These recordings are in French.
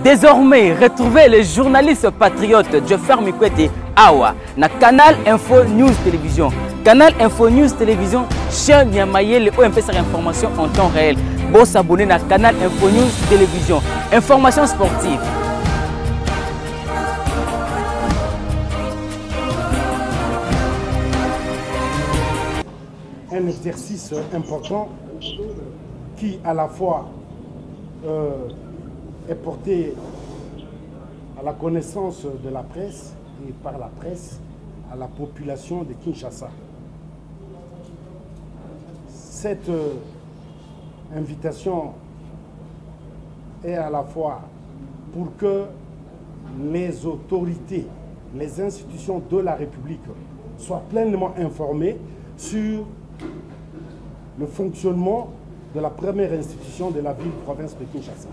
Désormais, retrouvez les journalistes patriotes Joffer Mikwete Awa na Canal Info News Télévision. Canal Info News Télévision, chaîne Niamayel où on peut faire information en temps réel. Bon s'abonner à Canal Info News Télévision. Information sportive. Un exercice important qui à la fois est porté à la connaissance de la presse et par la presse à la population de Kinshasa. Cette invitation est à la fois pour que les autorités, les institutions de la République soient pleinement informées sur le fonctionnement de la première institution de la ville-province de Kinshasa,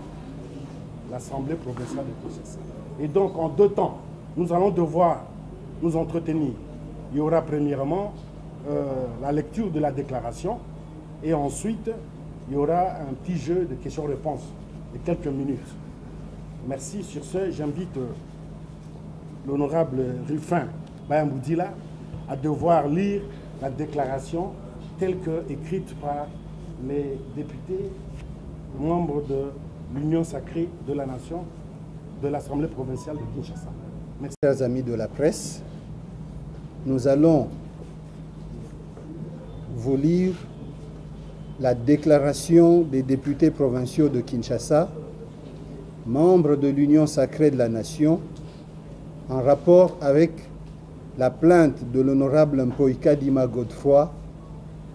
l'Assemblée provinciale de Kinshasa. Et donc, en deux temps, nous allons devoir nous entretenir. Il y aura premièrement la lecture de la déclaration et ensuite, il y aura un petit jeu de questions-réponses de quelques minutes. Merci. Sur ce, j'invite l'honorable Rufin Bayamboudila à devoir lire la déclaration telle qu'écrite par les députés membres de l'Union sacrée de la nation de l'Assemblée provinciale de Kinshasa. Merci. Chers amis de la presse, nous allons vous lire la déclaration des députés provinciaux de Kinshasa, membres de l'Union sacrée de la nation, en rapport avec la plainte de l'honorable Mpoika Dima Godefroy,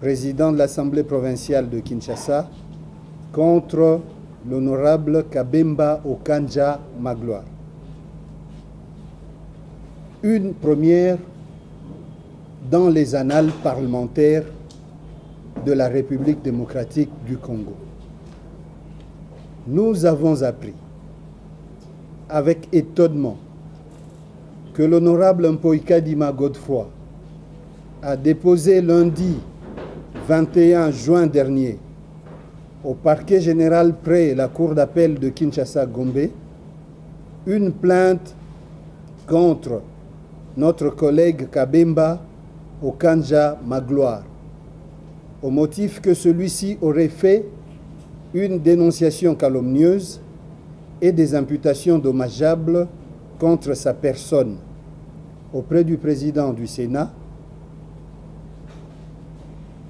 président de l'Assemblée provinciale de Kinshasa, contre l'honorable Kabemba Okanja Magloire. Une première dans les annales parlementaires de la République démocratique du Congo. Nous avons appris avec étonnement que l'honorable Mpoika Dima Godefroy a déposé lundi 21 juin dernier au parquet général près la cour d'appel de Kinshasa-Gombe une plainte contre notre collègue Kabemba Okanja Magloire au motif que celui-ci aurait fait une dénonciation calomnieuse et des imputations dommageables contre sa personne auprès du président du Sénat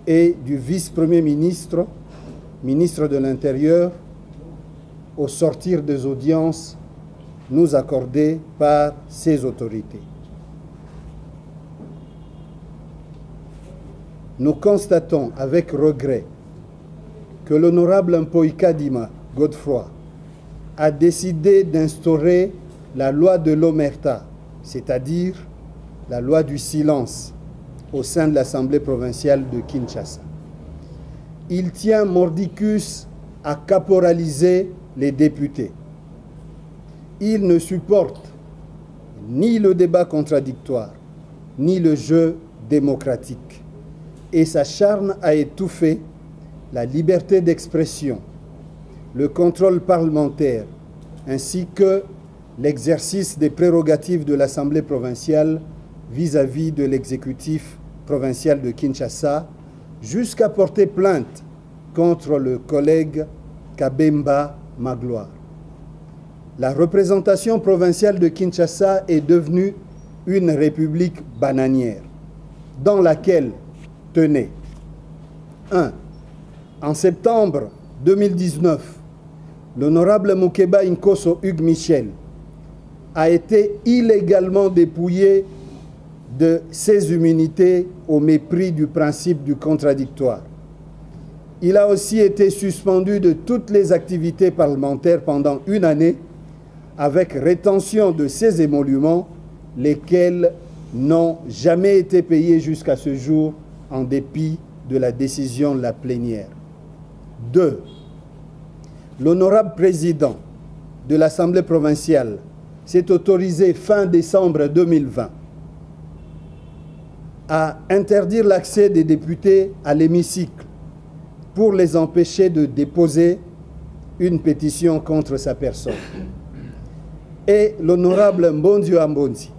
et du vice-premier ministre, ministre de l'Intérieur, au sortir des audiences nous accordées par ces autorités. Nous constatons avec regret que l'honorable Mpoika Dima Godefroy a décidé d'instaurer la loi de l'Omerta, c'est-à-dire la loi du silence, au sein de l'Assemblée provinciale de Kinshasa. Il tient mordicus à caporaliser les députés. Il ne supporte ni le débat contradictoire, ni le jeu démocratique. Et s'acharne à étouffer la liberté d'expression, le contrôle parlementaire, ainsi que l'exercice des prérogatives de l'Assemblée provinciale vis-à-vis de l'exécutif provincial de Kinshasa, jusqu'à porter plainte contre le collègue Kabemba Magloire. La représentation provinciale de Kinshasa est devenue une république bananière, dans laquelle, tenez, 1. En septembre 2019, l'honorable Moukeba Inkosso Hugues Michel a été illégalement dépouillé de ses immunités au mépris du principe du contradictoire. Il a aussi été suspendu de toutes les activités parlementaires pendant une année avec rétention de ses émoluments, lesquels n'ont jamais été payés jusqu'à ce jour en dépit de la décision de la plénière. 2. L'honorable président de l'Assemblée provinciale s'est autorisé fin décembre 2020 à interdire l'accès des députés à l'hémicycle pour les empêcher de déposer une pétition contre sa personne. et l'honorable Mbondio Ambonzi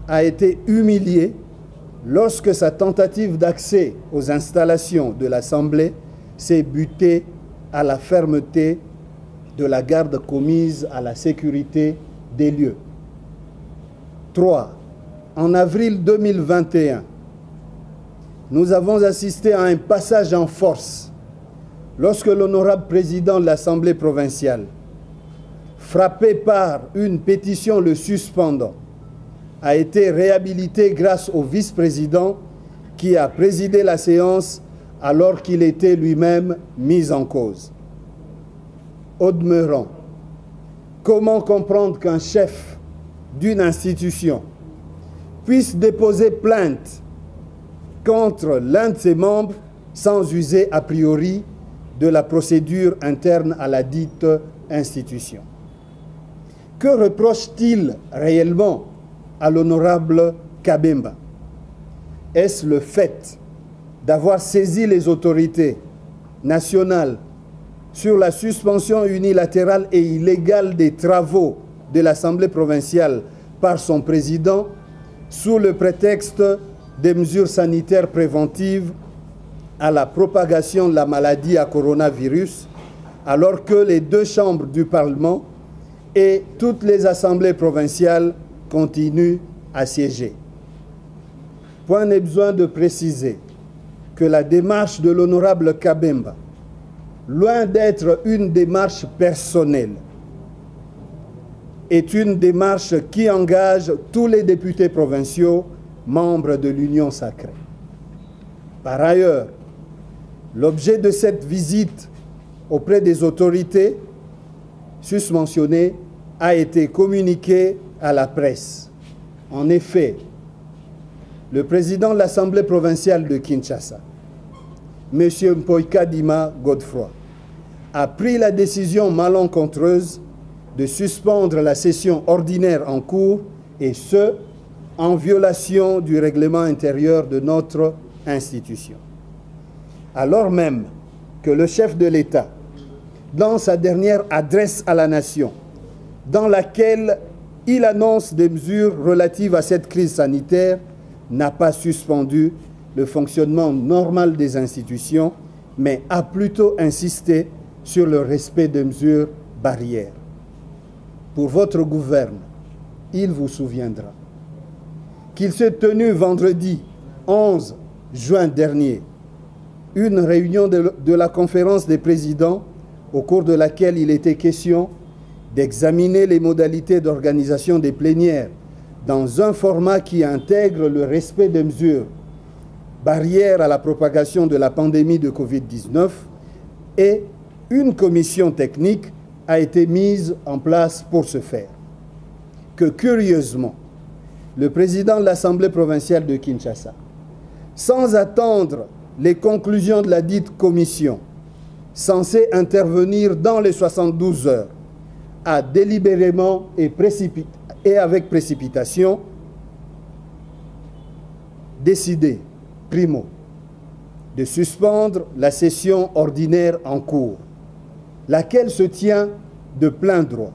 a été humilié lorsque sa tentative d'accès aux installations de l'Assemblée s'est butée à la fermeté de la garde commise à la sécurité des lieux. 3. En avril 2021, nous avons assisté à un passage en force lorsque l'honorable président de l'Assemblée provinciale, frappé par une pétition le suspendant, a été réhabilité grâce au vice-président qui a présidé la séance alors qu'il était lui-même mis en cause. Au demeurant, comment comprendre qu'un chef d'une institution puisse déposer plainte contre l'un de ses membres sans user a priori de la procédure interne à la dite institution? Que reproche-t-il réellement à l'honorable Kabemba? Est-ce le fait d'avoir saisi les autorités nationales sur la suspension unilatérale et illégale des travaux de l'Assemblée provinciale par son président sous le prétexte des mesures sanitaires préventives à la propagation de la maladie à coronavirus, alors que les deux chambres du Parlement et toutes les assemblées provinciales continuent à siéger? Point n'est besoin de préciser que la démarche de l'honorable Kabemba, loin d'être une démarche personnelle, est une démarche qui engage tous les députés provinciaux membres de l'Union sacrée. Par ailleurs, l'objet de cette visite auprès des autorités susmentionnées a été communiqué à la presse. En effet, le président de l'Assemblée provinciale de Kinshasa, M. Mpoika Dima Godefroy, a pris la décision malencontreuse de suspendre la session ordinaire en cours, et ce, en violation du règlement intérieur de notre institution. Alors même que le chef de l'État, dans sa dernière adresse à la nation, dans laquelle il annonce des mesures relatives à cette crise sanitaire, n'a pas suspendu le fonctionnement normal des institutions, mais a plutôt insisté sur le respect des mesures barrières. Pour votre gouverne, il vous souviendra qu'il s'est tenu vendredi 11 juin dernier une réunion de la conférence des présidents au cours de laquelle il était question d'examiner les modalités d'organisation des plénières dans un format qui intègre le respect des mesures barrières à la propagation de la pandémie de Covid-19, et une commission technique a été mise en place pour ce faire. Que curieusement, le président de l'Assemblée provinciale de Kinshasa, sans attendre les conclusions de la dite commission, censée intervenir dans les 72 heures, a délibérément et avec précipitation décidé, primo, de suspendre la session ordinaire en cours, laquelle se tient de plein droit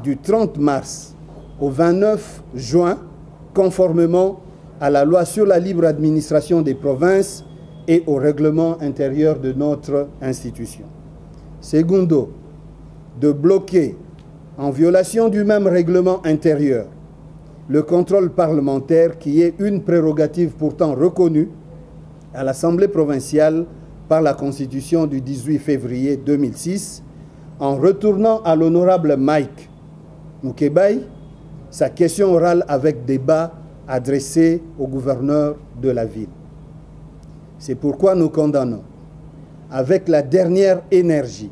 du 30 mars au 29 juin, conformément à la loi sur la libre administration des provinces et au règlement intérieur de notre institution. Secondo, de bloquer, en violation du même règlement intérieur, le contrôle parlementaire qui est une prérogative pourtant reconnue à l'Assemblée provinciale par la Constitution du 18 février 2006, en retournant à l'honorable Mike Mukebai sa question orale avec débat adressée au gouverneur de la ville. C'est pourquoi nous condamnons avec la dernière énergie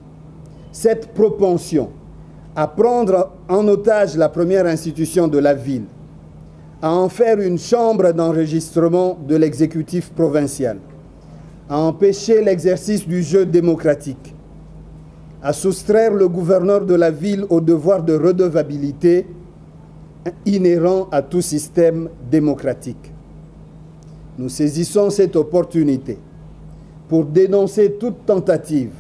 cette propension à prendre en otage la première institution de la ville, à en faire une chambre d'enregistrement de l'exécutif provincial, à empêcher l'exercice du jeu démocratique, à soustraire le gouverneur de la ville au devoir de redevabilité inhérent à tout système démocratique. Nous saisissons cette opportunité pour dénoncer toute tentative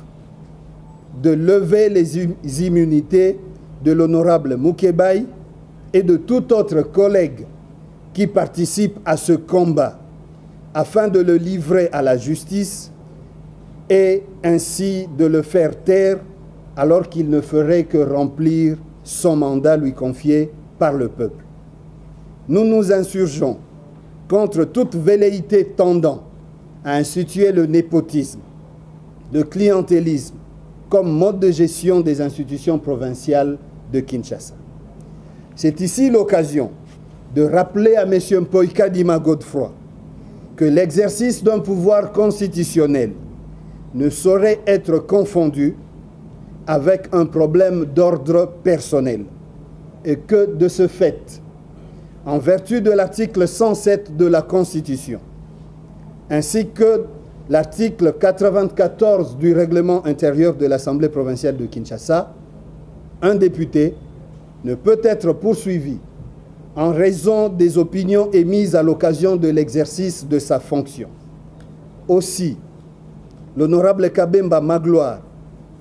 de lever les immunités de l'honorable Mukebai et de tout autre collègue qui participe à ce combat afin de le livrer à la justice et ainsi de le faire taire alors qu'il ne ferait que remplir son mandat lui confié par le peuple. Nous nous insurgeons contre toute velléité tendant à instituer le népotisme, le clientélisme comme mode de gestion des institutions provinciales de Kinshasa. C'est ici l'occasion de rappeler à M. Mpoika Dima Godefroy que l'exercice d'un pouvoir constitutionnel ne saurait être confondu avec un problème d'ordre personnel et que, de ce fait, en vertu de l'article 107 de la Constitution, ainsi que l'article 94 du règlement intérieur de l'Assemblée provinciale de Kinshasa, un député ne peut être poursuivi en raison des opinions émises à l'occasion de l'exercice de sa fonction. Aussi, l'honorable Kabemba Magloire,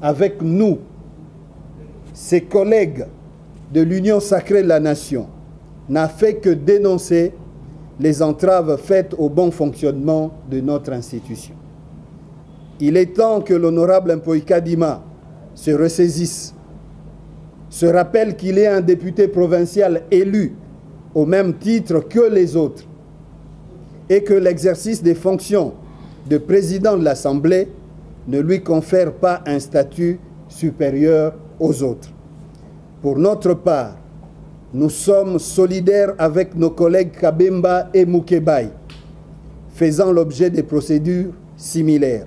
avec nous, ses collègues de l'Union sacrée de la Nation, n'a fait que dénoncer les entraves faites au bon fonctionnement de notre institution. Il est temps que l'honorable Mpoika Dima se ressaisisse, se rappelle qu'il est un député provincial élu au même titre que les autres et que l'exercice des fonctions de président de l'Assemblée ne lui confère pas un statut supérieur aux autres. Pour notre part, nous sommes solidaires avec nos collègues Kabemba et Mukebai, faisant l'objet des procédures similaires.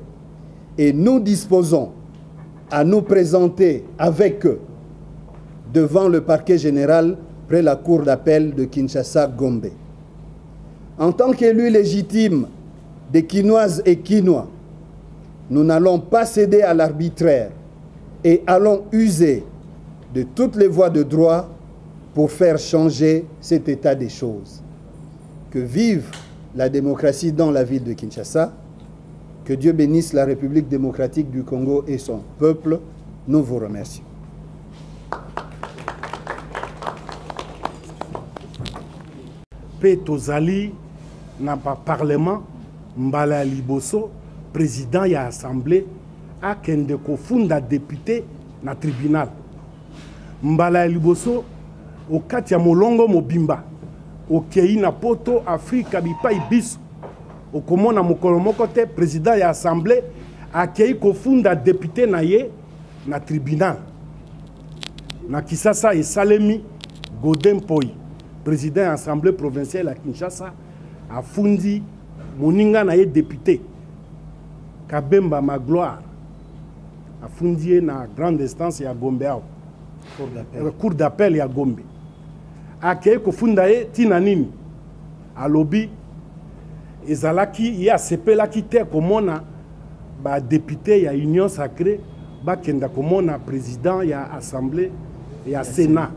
Et nous disposons à nous présenter avec eux devant le parquet général près la cour d'appel de Kinshasa-Gombe. En tant qu'élus légitimes des Kinoises et Kinois, nous n'allons pas céder à l'arbitraire et allons user de toutes les voies de droit pour faire changer cet état des choses. Que vive la démocratie dans la ville de Kinshasa, que Dieu bénisse la République démocratique du Congo et son peuple. Nous vous remercions. Tozali n'a pas parlement, Mbala Liboso, président de l'Assemblée, a kende kofunda député na tribunal. Mbala Liboso, au Katia Molongo Mobimba, au Kei na Poto, Afrika Bipa Ibiso, au Komona Mokolomokote, président de l'Assemblée, a Kei kofunda député na ye na tribunal. Na Kisasa et Salemi Godin Poi, président de l'Assemblée provinciale à Kinshasa, a fundi Moninga na ye député. Kabemba Magloire a fundi na grande instance ya Gombe. Cour d'appel ya Gombe. A kei ko funda ye tina nini. A lobby ezalaki ya sepelaki te komona ba député ya Union sacrée ba kenda komona président ya assemblée ya Sénat.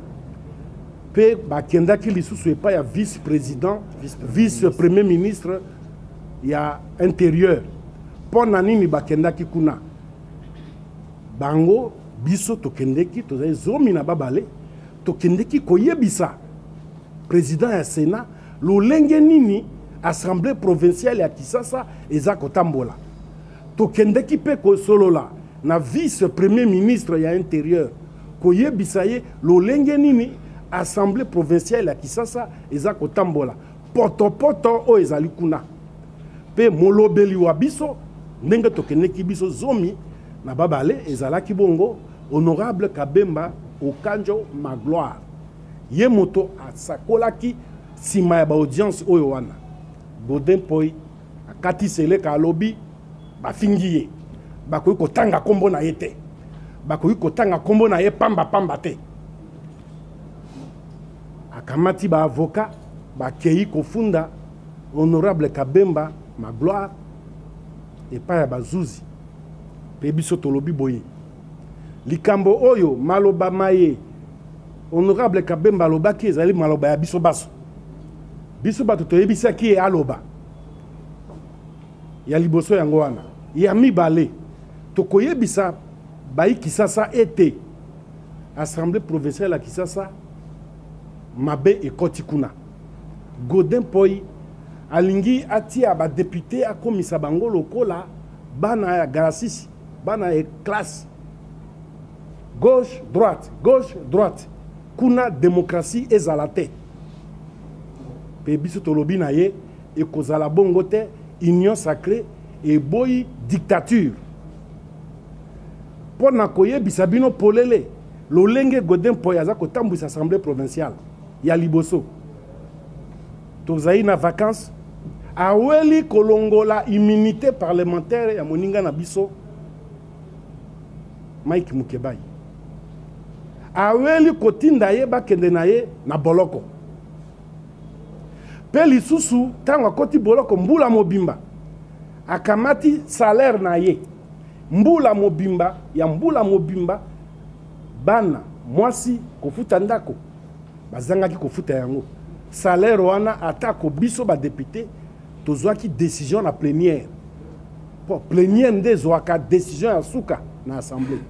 Pe ba kenda ki lisusu pa ya vice-président, vice-premier ministre ya intérieur. Pona nini ba kenda ki kuna. Bango biso tokendeki tozali zomi na babale tokendeki koyebisa président ya Sénat lolenge nini assemblée provinciale ya Kisasa eza kotambola tokendeki pe kosolola na vice premier ministre ya intérieur koyebisa ye lolenge nini assemblée provinciale ya Kisasa eza kotambola poto o ezali kuna pe molobeli wa biso ndenge tokendeki biso zomi na babale ezalaki bongo honorable Kabemba Okanjo Magloire. Ye moto asakolaki sima ya ba audience oyo wana. Godin Poi akati seleka lobby bafingi ye. Bakoyi kotanga kombo na ye te. Bakoyi kotanga kombo na ye pamba te. Akamati ba avocat bakei kofunda honorable Kabemba Magloire et pa ya bazuzi. Pe biso tolobi boye. Likambo oyo maloba maye honorable Kabemba lobaki ezali maloba ya biso baso. Biso bato toyebisaki e aloba. Ya liboso yango wana. Ya mibale tokoyebisa bayi Kisasa ete Assemblée provinciale à Kisasa, Mabe et Kotikuna. Godin Poi, Alingi Atia, ba député à Komisa Bango Lokola, Bana ya Garasisi, Bana ya classe. Gauche, droite. Kuna démocratie ezalate. Pe biso tolobi na ye, et kozala bongote, union sacrée, et boy dictature. Pour nakoye bisabino polele, lolenge Godin Poyaza ko tambwisa assemblée provinciale. Ya liboso. Tozaï na vacances. Aweli kolongola immunité parlementaire ya moninga na biso. Mike Mukebai. Aweli kotinda ye bakende na ye na boloko. Pe lisusu tanga koti boloko mbula mobimba. Akamati salaire na ye. Mbula mobimba, ya mbula mobimba, bana, mwasi, kofuta ndako. Bazangaki kofuta yango. Salaire wana atako biso ba député, tozwaki décision na plénière. Pour plénière nde zwaka décision ya suka na assemblée.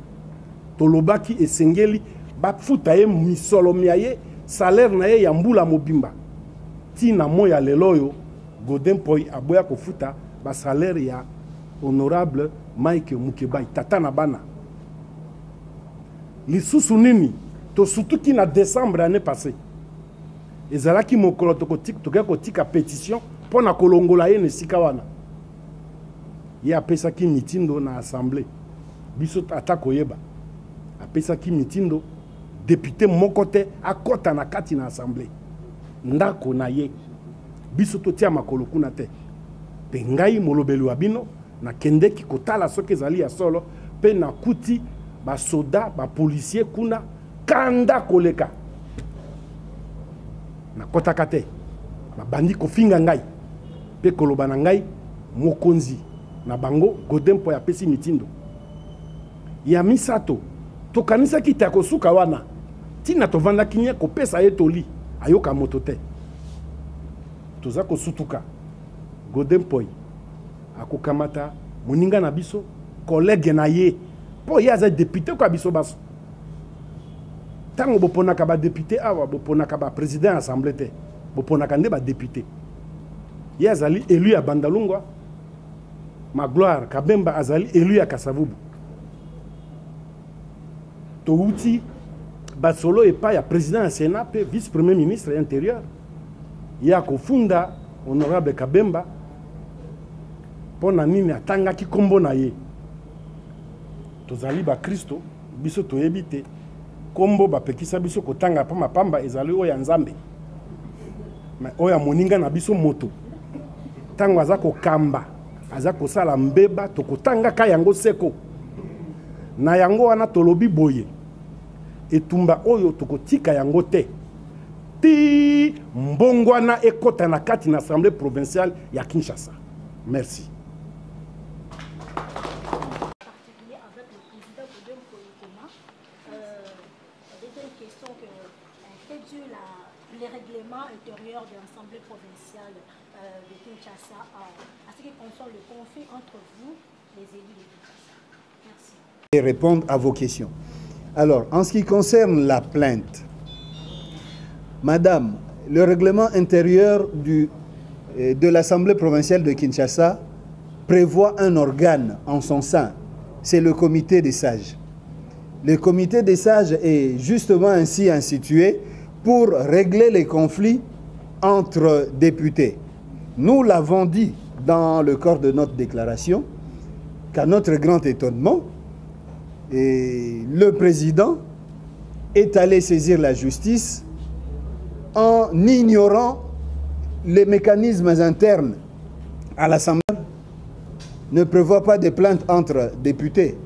Tolobaki esengeli, ba futa ye misolo miaye, salaire na ye ya mbula mobimba. Tina moya leloyo, Godin Poi aboya kofuta, ba salaire ya honorable Mike Mukebai, tata na bana. Lisusu nini, to surtout qui na décembre l'année passée. Ezalaki mokolo toka kotika pétition pour na kolongola ye nesika wana. Ye apesaki mitindo na assemblée. Biso atako yeba. Apesaki mitindo député mokote akota na kati na assemblée. Ndako na ye. Biso totia makolo kuna te. Pe ngai molobeli wa bino na kendeki kotala soki ezali ya solo pe na kuti ba soda ba policier kuna kanda koleka na kotaka te ba bandi kofinga ngai pe koloba na ngai mokonzi na bango Godin Poi apesi mitindo ya misato tokanisa kita kosuka wana tina tovanda kinya kopesa ye toli ayoka moto te toza kosutuka Godin Poi akokamata moninga na biso collègue na ye po ya za député ko biso baso tango boponaka ba député awa boponaka ba président assemblée te boponaka nde ba député ya zali élu ya Bandalungwa Magloire Kabemba azali élu ya Kasavubu to uti ba solo et pas ya président ya Sénat pe vice premier ministre intérieur ya kofunda honorable Kabemba pona nini atanga ki kombo na ye tozali ba Kristo biso toyebite kombo ba pekisa biso kotanga pa mapamba ezali oya nzambe ma oya moninga na biso moto tango azako kamba azako sala mbeba tokotanga ka yango seko na yango wana tolobi boye etumba oyo tokotika yango te ti mbongwana ekota na kati na assemblée provinciale ya Kinshasa. Merci. Les règlements intérieurs de l'Assemblée provinciale de Kinshasa à ce qui concerne le conflit entre vous, les élus de Kinshasa. Merci. Et répondre à vos questions. Alors, en ce qui concerne la plainte, Madame, le règlement intérieur de l'Assemblée provinciale de Kinshasa prévoit un organe en son sein. C'est le comité des sages. Le comité des sages est justement ainsi institué pour régler les conflits entre députés. Nous l'avons dit dans le corps de notre déclaration qu'à notre grand étonnement, le président est allé saisir la justice en ignorant les mécanismes internes à l'Assemblée. Ne prévoit pas de plainte entre députés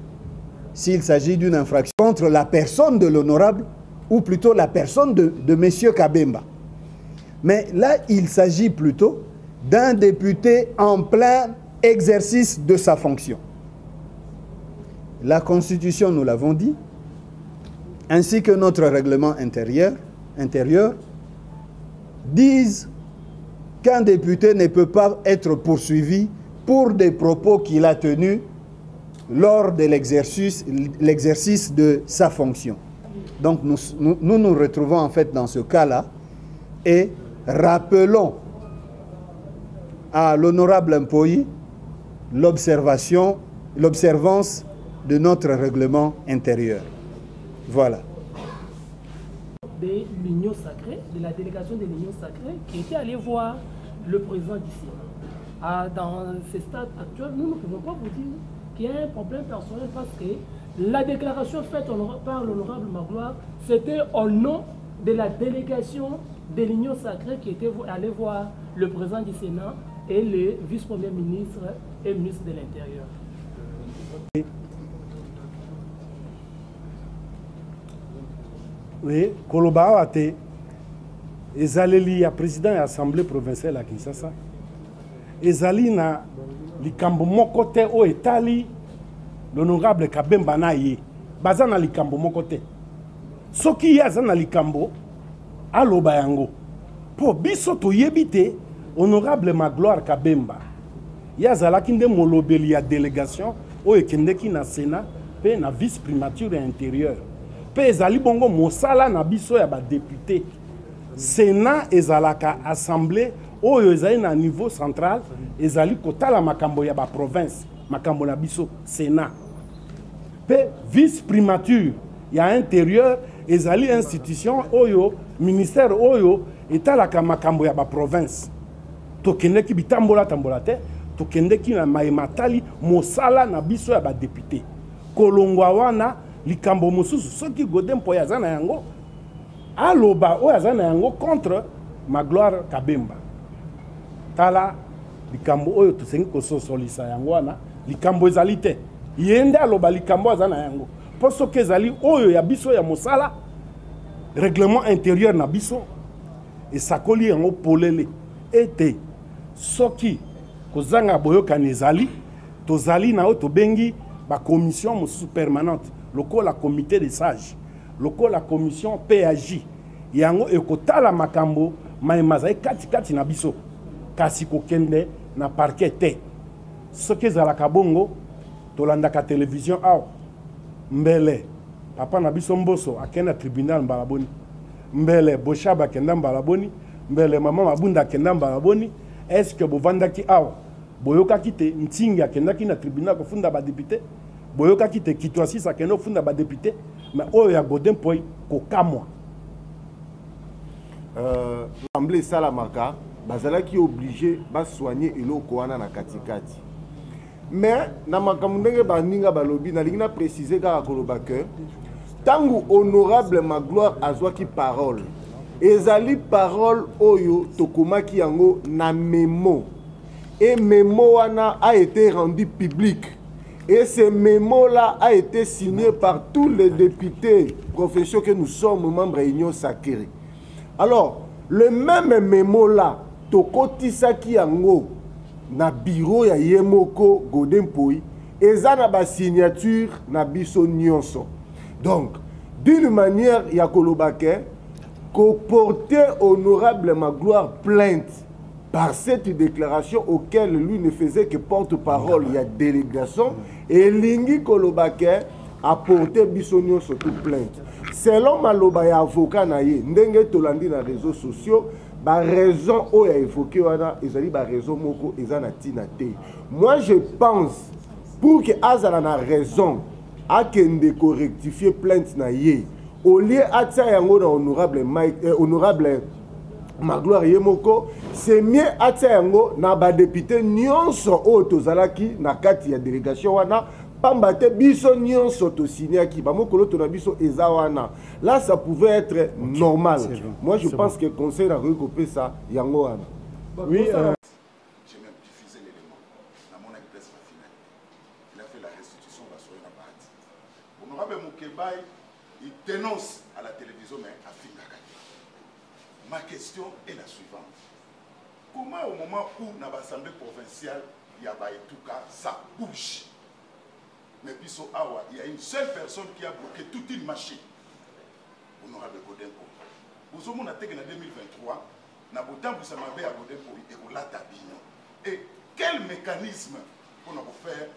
s'il s'agit d'une infraction contre la personne de l'honorable ou plutôt la personne de M. Kabemba. Mais là, il s'agit plutôt d'un député en plein exercice de sa fonction. La Constitution, nous l'avons dit, ainsi que notre règlement intérieur disent qu'un député ne peut pas être poursuivi pour des propos qu'il a tenus lors de l'exercice de sa fonction. Donc nous retrouvons en fait dans ce cas-là et rappelons à l'honorable Mpoyi l'observance de notre règlement intérieur. Voilà. De l'Union sacrée, de la délégation de l'Union sacrée qui était allée voir le président d'ici. Dans ce stade actuel, nous ne pouvons pas vous dire qu'il y a un problème personnel parce que la déclaration faite par l'honorable Magloire, c'était au nom de la délégation de l'Union sacrée qui était allée voir le président du Sénat et le vice-premier ministre et ministre de l'Intérieur. Oui, Koloba Ate, ezaleli ya président de l'Assemblée provinciale à Kinshasa. Ezali na likambo moko te o etali l'honorable Kabemba na ye. Baza na likambo moko te. Soki yaza na likambo aloba yango. Po biso toyebi te honorable Magloire Kabemba. Yazalaki nde molobeli ya délégation o ekendeki na Sénat pe na vice primature intérieure. Pe ezali bongo mosala na biso ya ba député. Sénat ezalaka assemblée oyo ezali na niveau central ezali kotala makambo ya ba province makambo na biso Sénat. Pe vice primature ya intérieur ezali institution oyo ministère oyo etalaka makambo ya ba province. Tokendeki bitambola tambola te tokendeki na maimatali mosala na biso ya ba député. Kolongwa wana likambo mosusu soki Godin Mpoyi aza na yango aloba oyo aza na yango contre Magloire Kabemba. Tala likambo oyo tosengi kososolisa yango wana likambo ezali te. Yende aloba likambo aza na yango. Po soki ezali oyo ya biso ya mosala règlement intérieur na biso esakoli yango polele ete soki kozanga boyokani ezali tozali na oyo tobengi ba commission mosusu permanente lokola comité des sages lokola commission PAJ yango ekotala makambo maimazai kati na biso kasi kokende na parquet te soki ezalaka bongo tolandaka télévision awa mbele papa na biso Mboso akenda tribunal mbalaboni mbele Boshaba akenda mbalaboni mbele mama Mabunda akenda mbalaboni est-ce que bovandaki awa boyokaki te Ntingi akendaki na tribunal kofunda ba député boyokaki te Kitwasi akenda kofunda ba député mais oyo ya Godin Mpoyi kokamwa l'Assemblée salamaka bazalaki obligé ba soigner eloko wana na katikati. Mais na makambo ndenge baninga balobi na lingina préciser kaka koloba que tangu honorable Magloire azwaki parole ezali parole oyo tokomaki yango na mémo et mémo wana a été rendu public et ce mémo là a été signé par tous les députés professionnels que nous sommes membres de l'Union sacrée. Alors le même mémo là tokotisaki yango na bureau ya Yemoko Godin Mpoyi eza na ba signature na biso nyonso. Donc d'une manière ya kolobake ko porter honorable Magloire plainte par cette déclaration auquel lui ne faisait que porte-parole il y a délégation et lingi kolobake a porté biso nyonso toute plainte. Selon maloba ya avocat na ye ndenge tolandi na réseaux sociaux ba raison oyo a évoqué wana ezali ba raison moko ezana tina te. Moi je pense pour que azala na raison akende ko rectifier plainte na ye au lieu atia yango na honorable Magloire Yemoko c'est mieux atia yango na ba député nyonso oyo tozalaki na kati ya délégation wana pambate biso nyonso to signé ba mokolo to na biso eza wana. Là ça pouvait être normal. Moi je pense que le conseil a recoupé ça yango wana. Oui, j'ai même diffusé l'élément dans mon presse finale. Il a fait la restitution de la soirée na parti. Honorable Mokebai, il dénonce à la télévision mais à Fingaka. Ma question est la suivante. Comment au moment où dans l'Assemblée provinciale il y a Baïtouka, ça bouge? Mais puis il y a une seule personne qui a bloqué toute une machine. Honorable Godin Mpoyi. Vous avez dit en 2023, na botambu ça m'a à Godin Mpoyi et on l'a tabino. Et quel mécanisme pour nous faire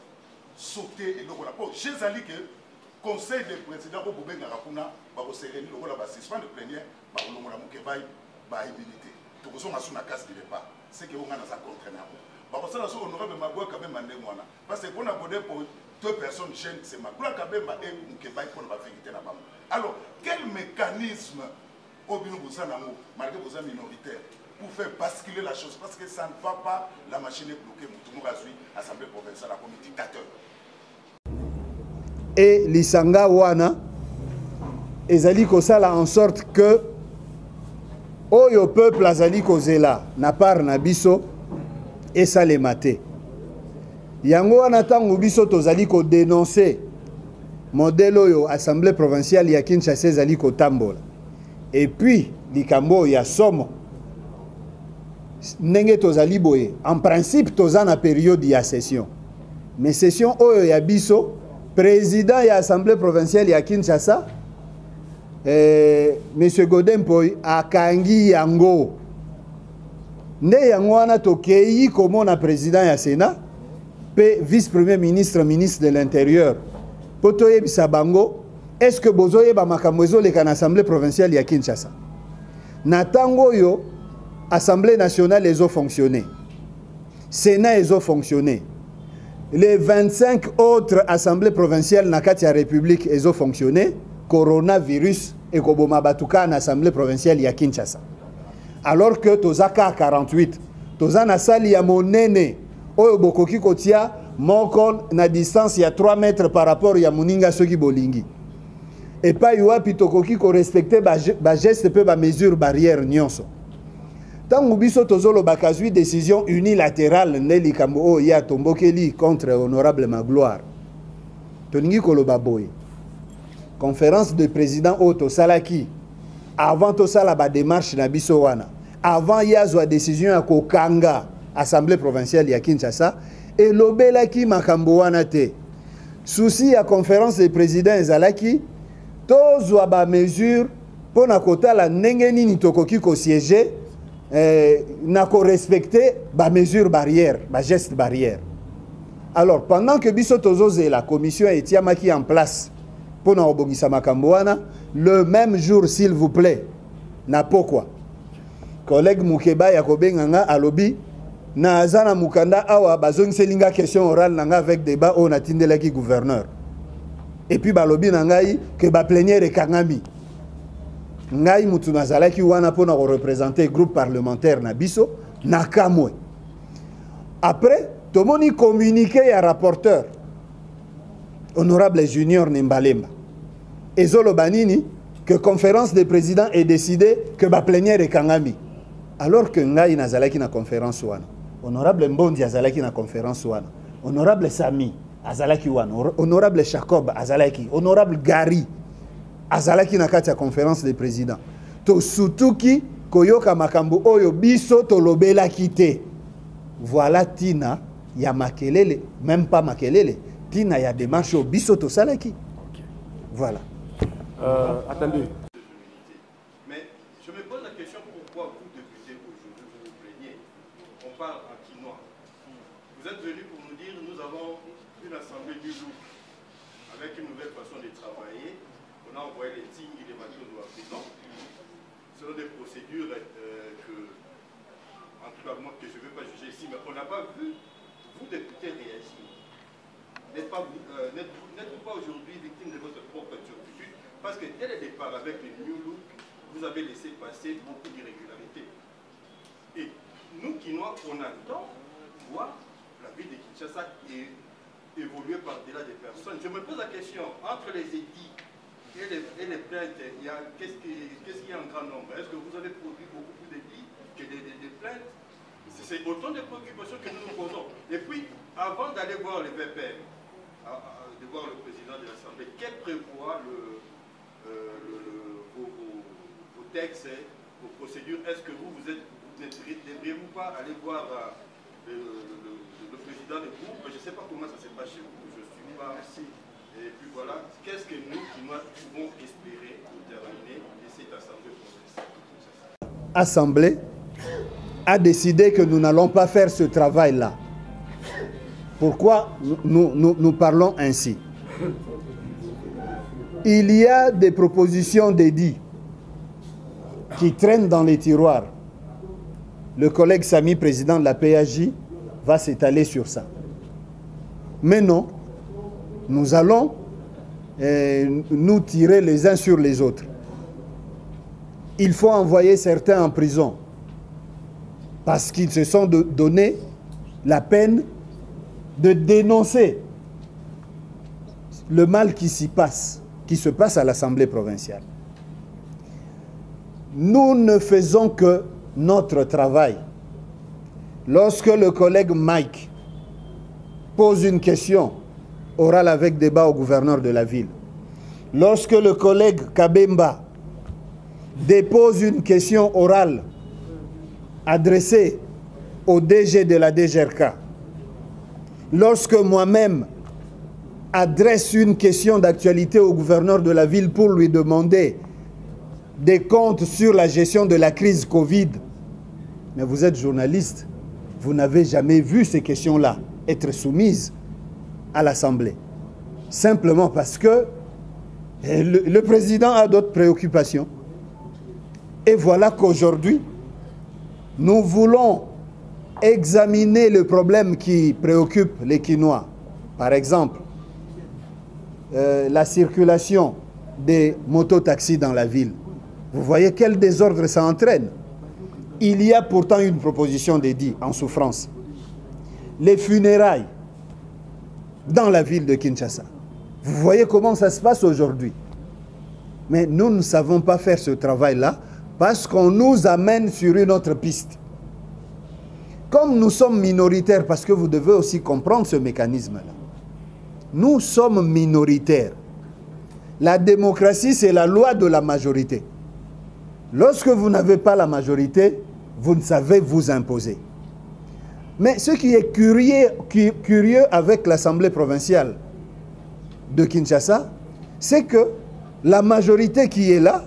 sauter et le rapport? J'ai dit que conseil des présidents au Boubé Narakuna, au Séréni, le suspend de plénière, au Mokebaï, habilité. Tout le monde a la casse de départ. C'est que vous avez un contraint. Ça, c'est honorable Magoua Kabemba Ndemwana. Parce que pour abonner pour 2 personnes chaîne, c'est Magoua Kabemba et Mokebaï pour la vérité. Alors, quel mécanisme, malgré vos amis minoritaires, pour faire basculer la chose? Parce que ça ne va pas, la machine est bloquée. Tout le monde a suivi l'Assemblée provinciale comme dictateur. Et l'Isanga Wana, ezali kosala en sorte que oyo peuple azali kozela na part na biso esalemate. Yango wana tango biso tozali ko dénoncer modèle oyo Assemblée provinciale ya Kinshasa ezali kotambola. Et puis likambo ya somo ndenge tozali boye en principe toza na période ya session. Mais session oyo ya biso président ya Assemblée provinciale ya Kinshasa Monsieur Godempoy akangi yango nde yango wana tokei komona président ya Sénat pe vice-premier ministre ministre de l'Intérieur poto yebisa bango est-ce que bozoyeba makambo ezoleka na Assemblée provinciale ya Kinshasa na tango yo Assemblée nationale ezo fonctionner Sénat ezo fonctionner les 25 autres assemblées provinciales na kati ya République ezo fonctionner coronavirus et koboma batuka na assemblée provinciale ya Kinshasa. Alors que tozaka 48, tozana sali ya monene oyo bokoki kotia moko na distance ya 3 mètres par rapport ya muninga soki bolingi. Et pas yuapi tokoki ko respecter ba geste pe ba mesure barrière nyonso. Tango biso tozolo bakazui décision unilatérale neli kambo o ya tombokeli contre honorable Magloire. Toningi koloba boye. Conférence de président Otto Salaki avant to sala ba démarche na biso wana avant yazwa décision ya kokanga assemblée provinciale ya Kinshasa et lobelaki makambo wana te souci ya conférence de président ezalaki tozwa ba mesure pona kotala ndenge nini tokoki ko siéger na ko respecter ba mesure barrière ba geste barrière. Alors pendant que biso tozozela la commission etiamaki en place pour n'obogisa makambo wana le même jour s'il vous plaît na pourquoi collègue Mukeba Yakobenganga alobi na azana mukanda awa bazongiselinga question orale nanga avec débat on atindelaki gouverneur et puis balobi nangai que ba plénière ekangami ngai mutu nazalaki wana pona ko représenter groupe parlementaire na biso na kamwe après tomoni communiqué ya rapporteur honorable Junior Nembalemba ezolo banini que conférence des présidents est décidé que ba plénière ekangami alors que ngai nazalaki na conférence wana honorable Mbondi azalaki na conférence wana honorable Sami azalaki wana honorable Jacob azalaki honorable Gary azalaki na kati ya conférence des présidents to sutuki koyoka makambo oyo biso tolobelaki te voilà tina ya makelele même pas makelele tina ya démarche au biso to salaki voilà. Attendez. Mais je me pose la question pourquoi vous députés aujourd'hui vous vous plaignez. On parle en quinois. Vous êtes venus pour nous dire nous avons une assemblée du loup avec une nouvelle façon de travailler. On a envoyé les signes des bateaux de la prison selon des procédures que, en tout cas moi que je ne vais pas juger ici, mais on n'a pas vu vous députés réagir. N'êtes-vous pas aujourd'hui victime de votre propre turpitude? Parce que dès le départ, avec le New Look, vous avez laissé passer beaucoup d'irrégularités. Et nous, Quinois, on attend voir la ville de Kinshasa évoluer par-delà des personnes. Je me pose la question, entre les édits et les plaintes, qu'est-ce qu'il y a en grand nombre? Est-ce que vous avez produit beaucoup plus d'édits que des plaintes? C'est autant de préoccupations que nous nous posons. Et puis, avant d'aller voir les VPR, de voir le président de l'Assemblée, quel prévoit vos textes, vos procédures? Est-ce que vous ne devriez-vous pas aller voir le président du groupe? Je ne sais pas comment ça se passe chez vous, je ne suis pas ici. Et puis voilà, qu'est-ce que nous pouvons espérer pour terminer de cette Assemblée provinciale? Assemblée a décidé que nous n'allons pas faire ce travail-là. Pourquoi nous parlons ainsi? il y a des propositions d'édits qui traînent dans les tiroirs. Le collègue Samy, président de la PAJ, va s'étaler sur ça. Mais non, nous allons nous tirer les uns sur les autres. Il faut envoyer certains en prison parce qu'ils se sont donné la peine de dénoncer le mal qui se passe à l'Assemblée provinciale. Nous ne faisons que notre travail. Lorsque le collègue Mike pose une question orale avec débat au gouverneur de la ville, lorsque le collègue Kabemba dépose une question orale adressée au DG de la DGRK, lorsque moi-même adresse une question d'actualité au gouverneur de la ville pour lui demander des comptes sur la gestion de la crise Covid. Mais vous êtes journaliste, vous n'avez jamais vu ces questions-là être soumises à l'Assemblée. Simplement parce que le président a d'autres préoccupations. Et voilà qu'aujourd'hui, nous voulons examiner le problème qui préoccupe les Quinois. Par exemple, la circulation des mototaxis dans la ville. Vous voyez quel désordre ça entraîne. Il y a pourtant une proposition d'édit en souffrance. Les funérailles dans la ville de Kinshasa. Vous voyez comment ça se passe aujourd'hui. Mais nous ne savons pas faire ce travail-là parce qu'on nous amène sur une autre piste. Comme nous sommes minoritaires, parce que vous devez aussi comprendre ce mécanisme-là. Nous sommes minoritaires. La démocratie, c'est la loi de la majorité. Lorsque vous n'avez pas la majorité, vous ne savez vous imposer. Mais ce qui est curieux avec l'Assemblée provinciale de Kinshasa, c'est que la majorité qui est là,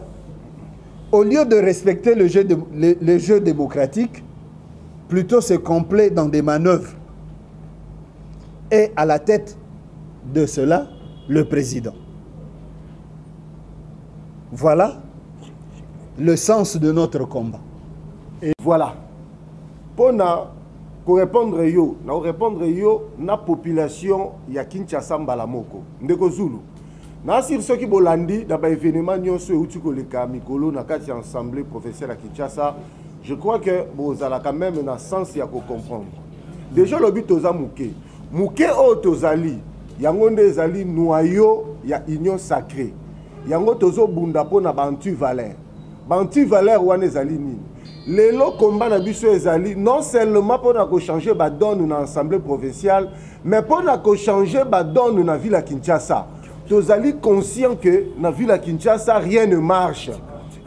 au lieu de respecter le jeu démocratique, plutôt se complaît dans des manœuvres. Et à la tête de cela, le président. Voilà le sens de notre combat. Et voilà. Pour répondre na population ya Kinshasa mbalamoko. Ndeko Zulu. Na sir ceux qui bolandi dans événement nyonso uti koleka mikolo na kati assemblée professionnelle à Kinshasa, je crois que bozala quand même na sens ya ko comprendre. Déjà le but toza muke. Muke o tozali yango nde ezali noyau ya union sacrée. Yango tozo bunda po na bantu valeur. Bantu valeur wana ezali nini? Lelo combat na biso ezali non seulement pour na ko changer ba donne na assemblée provinciale, mais pour na ko changer ba donne na ville à Kinshasa. Tozali conscient que na ville à Kinshasa rien ne marche.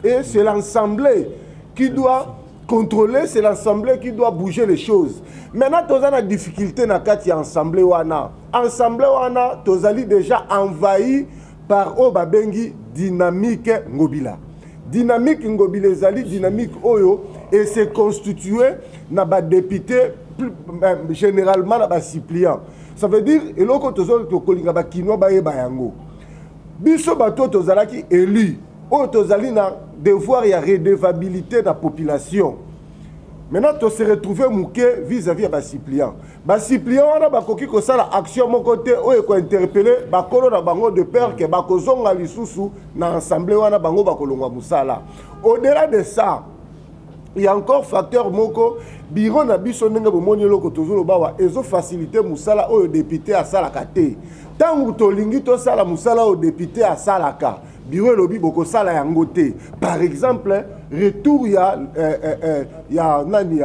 Et c'est l'assemblée qui doit contrôler, c'est l'assemblée qui doit bouger les choses. Maintenant tozali na difficulté na kati ya assemblée wana. Assemblée wana tozali déjà envahi par Obabengi dynamique ngobila. Dynamique ngobila ezali dynamique oyo et c'est constitué na ba député généralement na ba suppléant. Ça veut dire eloko tozali to kolinga ba Kinois ba yeba yango. Biso bato tozalaki élu oyo tozali na devoir ya redevabilité de la population. Maintenant to se retrouver mouké vis-à-vis ya ba suppléant. Ba suppléant wana bakoki ko sala action mon côté oyo ko interpeller bakolo na bango de peur que bakozonga lisusu na assemblée wana bango bakolongwa musala. Au-delà de ça, il y a encore facteur moko bureau na biso ndenge bomoni loko tozolo bawa ezo faciliter musala oyo député à sala kate. Tangu tolingi to sala musala au député à salaka. Bureau lobi boko sala yango te. Par exemple, retour ya nani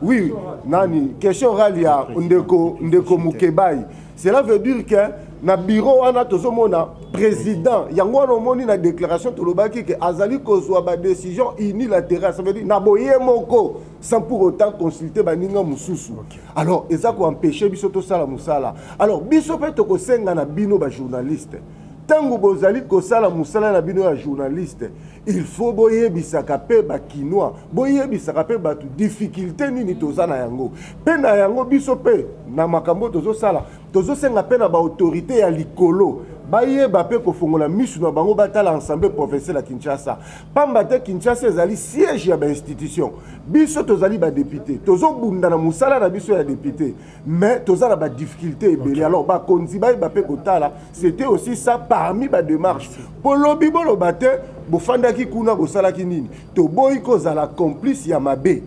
oui, nani question orale ya ndeko Mukebai. Cela veut dire que na bureau wana tozomona président yango wana omoni na déclaration tolobaki que azali kozwa ba décision unilatérale, ça veut dire na boye moko sans pour autant consulter baninga mususu. Alors eza ko empêcher biso to sala musala. Alors biso pe to ko senga na bino ba journaliste. Tango bozali ko sala musala na bino ya journaliste, il faut boye bisaka pe ba Kinois, boye bisaka pe ba tu difficulté nini tozana yango. Pe na yango biso pe na makambo tozo sala tozosenga mpe na baautorité ya likolo bayeba mpe kofongola misu na bango batala ensemble provincial ya Kinshasa. Pamba te Kinshasa ezali siège ya bainstitution. Biso tozali badepute tozobunda na mosala na biso ya député, mais tozala badifficulté ebele. Alors bakonzi bayeba mpe kotala c'était aussi ça parmi badémarche po lobi boloba te bofandaki kuna bosalaki nini toboyi kozala complice ya mabe.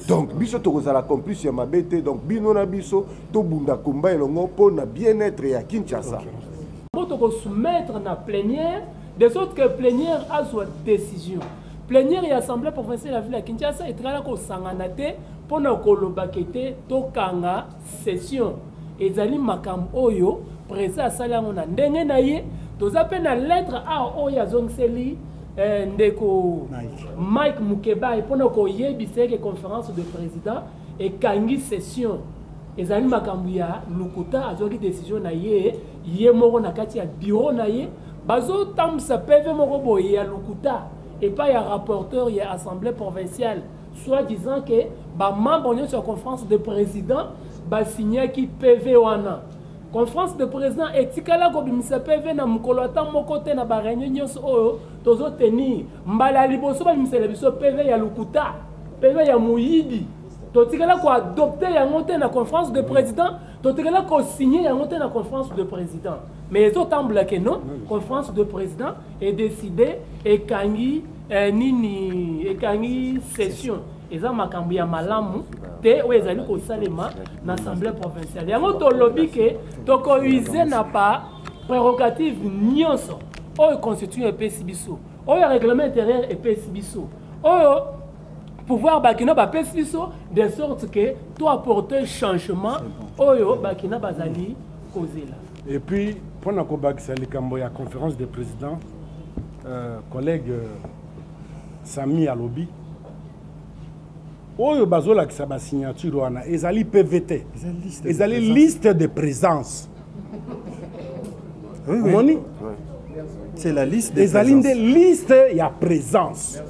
Donc biso tokozala complice ya mabe te, donc bino na biso tobunda komba elongo mpo na bien-être ya Kinshasa. Pour soumettre na plénière, de sorte que plénière a sa décision. Plénière et assemblée provinciale de la ville de Kinshasa est très là qu'on s'enganate pour nous colobakete tokanga session. Et zali makam oyo président sala ngona ndenge na ye tozape na lettre a oya zongseli ndeko Mike Mukeba pour nous koyebise que conférence de président et kangi session. Ezali makambu ya lukuta azoki décision na ye moko na kati ya bureau na ye bazo tamsa PV moko boye ya lukuta et pas ya rapporteur ya assemblée provinciale soit disant que ba membre de la conférence de président ba signé ki PV wana conférence de président etikala ko bimisa PV na mukolo ata moko te na ba réunion nyonso oyo tozo tenir mbala liboso ba bimisa biso PV ya lukuta PV ya muyidi totikala ko adopter yango te na conférence de président totikala ko signer yango te na conférence de président mais les autres semblent que non conférence de président est décidé et kangi nini et kangi session eza makambu ya malamu te o ezali ko salema na assemblée provinciale yango to lobby que to ko user na pas prérogative nyonso o constitue EPC biso o règlement intérieur EPC biso o pouvoir bakina ba pesiso de sorte que to apporter changement oyo bakina bazali kozela. Et puis pour na ko bakisa likambo ya conférence des présidents collègue Sami Alobi oyo bazola ki sa ba signature wana ezali PVT ezali liste de présence. Oui, oui. C'est la liste de ezali de liste ya présence.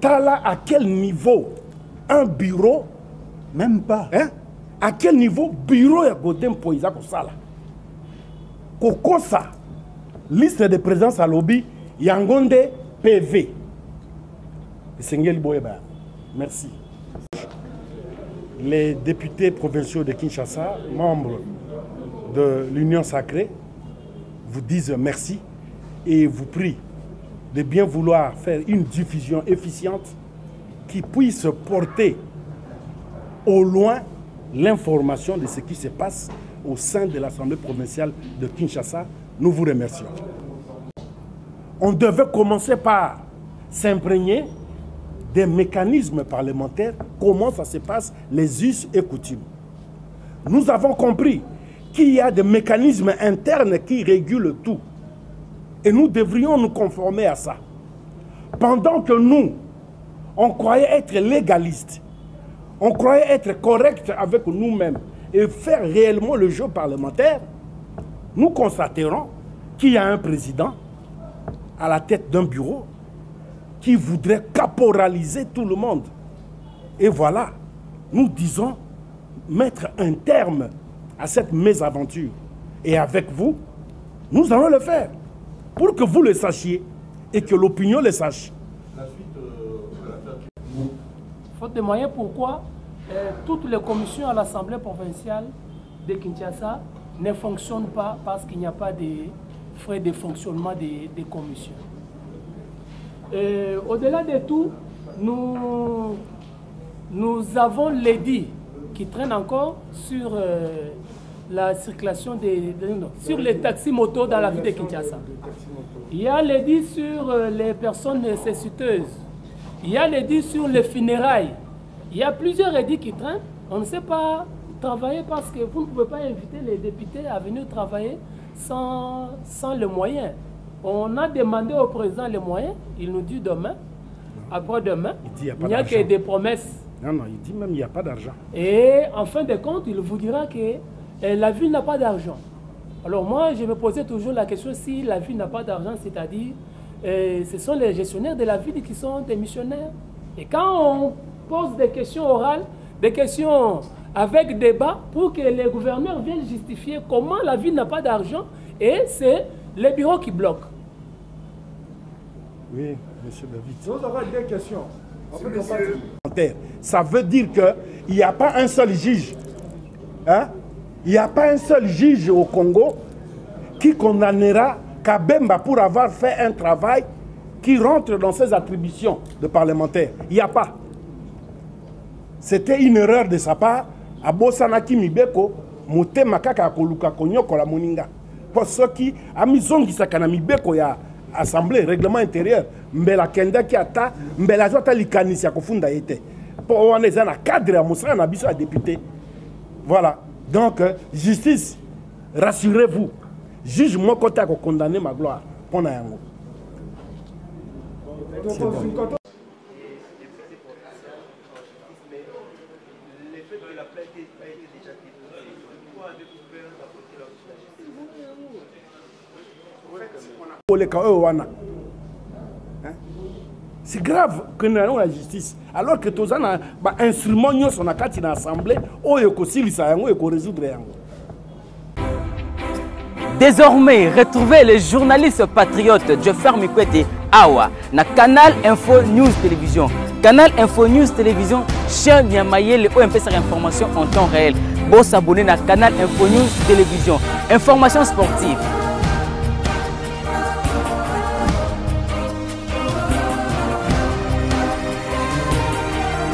Là, à quel niveau un bureau, même pas, hein? À quel niveau bureau ya Godem Poïsa Kosala Kokosa, liste de présence à lobby, Yangonde PV. Merci. Les députés provinciaux de Kinshasa, membres de l'Union sacrée, vous disent merci et vous prient de bien vouloir faire une diffusion efficiente qui puisse porter au loin l'information de ce qui se passe au sein de l'Assemblée provinciale de Kinshasa. Nous vous remercions. On devait commencer par s'imprégner des mécanismes parlementaires, comment ça se passe, les us et coutumes. Nous avons compris qu'il y a des mécanismes internes qui régulent tout. Et nous devrions nous conformer à ça. Pendant que nous, on croyait être légaliste, on croyait être correct avec nous-mêmes et faire réellement le jeu parlementaire, nous constaterons qu'il y a un président à la tête d'un bureau qui voudrait caporaliser tout le monde. Et voilà, nous disons mettre un terme à cette mésaventure. Et avec vous, nous allons le faire. Pour que vous le sachiez et que l'opinion le sache. La suite de l'affaire. Faute de moyens, pourquoi toutes les commissions à l'Assemblée provinciale de Kinshasa ne fonctionnent pas parce qu'il n'y a pas de frais de fonctionnement des commissions. Au-delà de tout, nous avons l'édit qui traîne encore sur la circulation sur les taxis motos dans la ville de Kinshasa. Il y a l'édit sur les personnes nécessiteuses. Il y a l'édit sur les funérailles. Il y a plusieurs édits qui traînent. On ne sait pas travailler parce que vous ne pouvez pas inviter les députés à venir travailler sans les moyens. On a demandé au président les moyens. Il nous dit demain, après-demain, il n'y a que des promesses. Non, non, il dit même qu'il n'y a pas d'argent. Et en fin de compte, il vous dira que la ville n'a pas d'argent. Alors moi, je me posais toujours la question si la ville n'a pas d'argent, c'est-à-dire ce sont les gestionnaires de la ville qui sont des missionnaires. Et quand on pose des questions orales, des questions avec débat pour que les gouverneurs viennent justifier comment la ville n'a pas d'argent et c'est les bureaux qui bloquent. Oui, monsieur David. Nous avons des questions. Ça veut dire qu'il n'y a pas un seul juge. Hein? Il n'y a pas un seul juge au Congo qui condamnera Kabemba pour avoir fait un travail qui rentre dans ses attributions de parlementaire. Il n'y a pas. C'était une erreur de sa part. Abosanaki Mibeko, Motema Kaka Koluka Konyoko la Moninga. Pour ceux qui a mis Zongisakana Mibeko ya assemblée, règlement intérieur, Mbela Kenda qui ata, Mbela Jota Likanisi Kofunda était. Pour on est un cadre à Moussa, un abisso à député. Voilà. Donc, justice, rassurez-vous. Juge mon côté à condamner ma gloire. Pour Nayango. C'est grave que nous avons la justice. Alors que tous les instruments sont dans l'Assemblée, ils résoudre. Désormais, retrouvez les journalistes patriotes Jeffer Mikwete Awa na Canal Info News Télévision. Canal Info News Télévision, chien Niamaye, les OMP sur information en temps réel. Bon s'abonner à Canal Info News Télévision. Information sportive.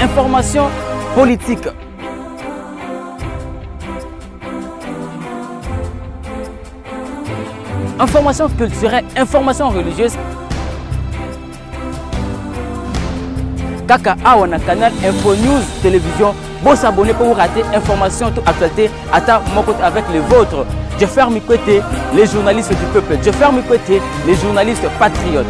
Information politique. Information culturelle, information religieuse. Kaka Awa na Canal Info News Télévision. Bon s'abonner pour vous rater information toute actualité. Attends mon côté avec les vôtres. Jeffer Mikwete, les journalistes du peuple. Jeffer Mikwete, les journalistes patriotes.